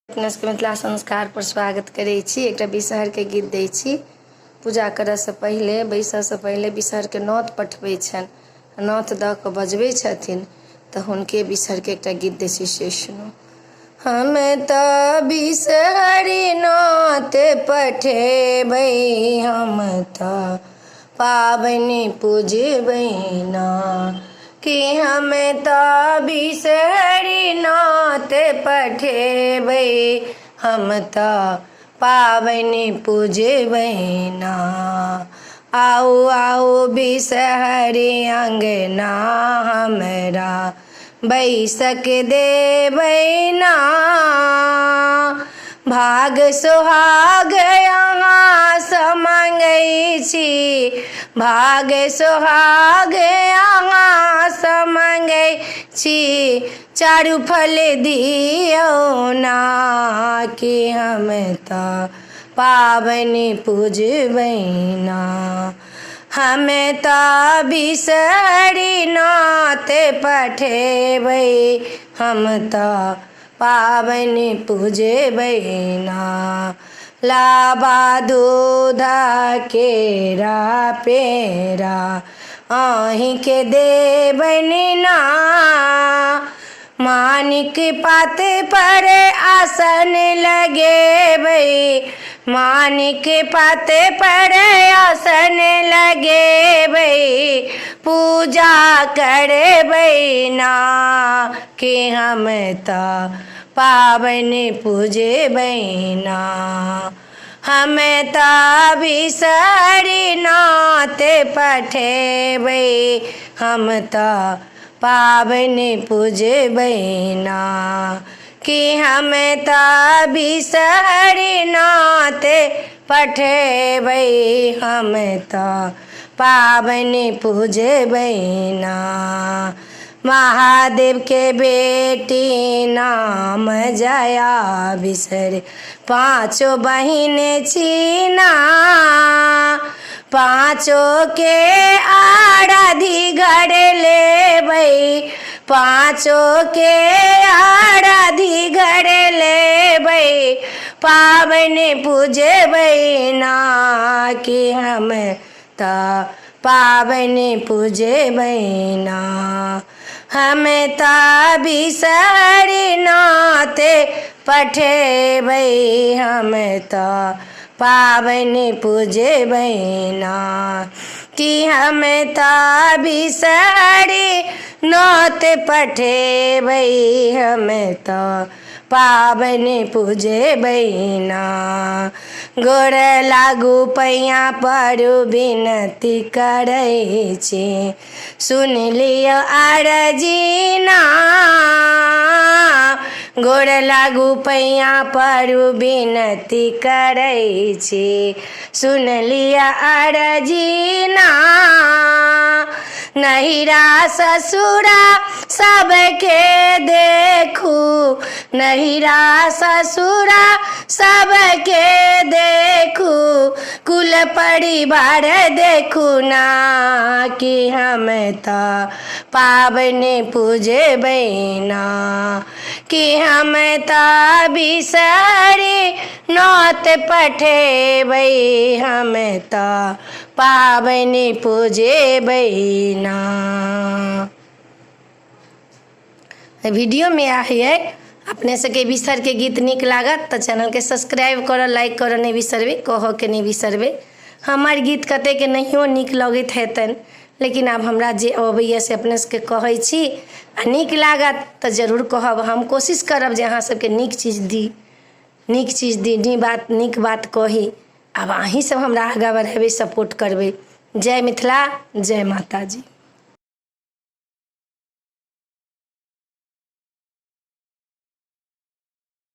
अपना सबके मिथिला संस्कार पर स्वागत करै छी। एकटा बिषहर के गीत दै छी। पूजा करऽ से पहिले बैसऽ से पहिले बिषहर के नौत पठबै छनि। नौत दऽ कऽ बजबै छथिन तऽ हुनके बिषहर के एकटा गीत दै छी से सुनू। हम तऽ बिषहरी नौत पठेबै, हम तऽ पाबनि पूजबै ना कि हम तऽ बिषहरी नौत पठेबै, हम तऽ पाबनि पूजबै ना। आउ आउ बिषहरी अंगना हमरा बैसक देबै ना। भाग सोहाग अहाँ सँ मंगै छी, भाग सोहाग अहाँ सँ मंगै छी। चारू फल दियौ ना कि हम तऽ पाबनि पूजबै ना। हम तऽ बिषहरी नौत पठेबै, हम तऽ पाबनि पूजबै ना। लाबा दूध केरा पेड़ा अहींके देबनि ना। मानिक पात पर आसन लगेबै, मानिक पात पर आसन लगेबै। पूजा करबै ना कि हम तऽ पाबनि पूजबै ना। हम तऽ बिषहरी नौत पठेबै, हम तऽ पाबनि पूजबै ना कि हम तऽ बिषहरी नौत पठेबै, हम तऽ पाबनि पूजबै ना। महादेव के बेटी नाम जया बिषहरी पाँचो बहिन छी ना। पाँचो के आराधी घर लेबै, पाँचो के आराधी घर लेबै। पाबनि पूजबै ना कि हम तऽ पाबनि पूजबै ना। हम तऽ बिषहरी नौत पठेबै, हम तऽ पाबनि पूजबै ना कि हम तऽ बिषहरी नौत पठेबै, हम तऽ पाबनि पूजबै ना। गोर लागू पैया पड़ू विनती करै छी, सुन लिअ अरजी ना। गोर लागू पैया पड़ू विनती करै छी, सुन लिअ अरजी ना। नहिरा ससुरा सबके देखू, नहिरा ससुरा सबके देखू। कुल परिवार देखू ना कि हम तऽ पाबनि पूजबै ना कि हम तऽ बिषहरी नौत पठेबै, हम तऽ पाबनि पूजबै ना। वीडियो में आइए अपने सबके बिषहर के गीत नीक लागत तऽ चैनल के सब्सक्राइब करऽ, लाइक करऽ नहीं बिसरबै, कहऽ के नहीं बिसरबै। हमर गीत कते के नहियो नीक लगैत हेतनि, लेकिन आब हमरा जे अबैया से अपने सबके कहै छी। आ नीक लागत तऽ जरूर कहब। हम कोशिश करब जे अहाँ सबके नीक चीज दी, नीक चीज दी, नीक बात कही। आब अहीं सब हमरा आगाँ बढ़ेबै, सपोर्ट करबै। जय मिथिला, जय माता जी।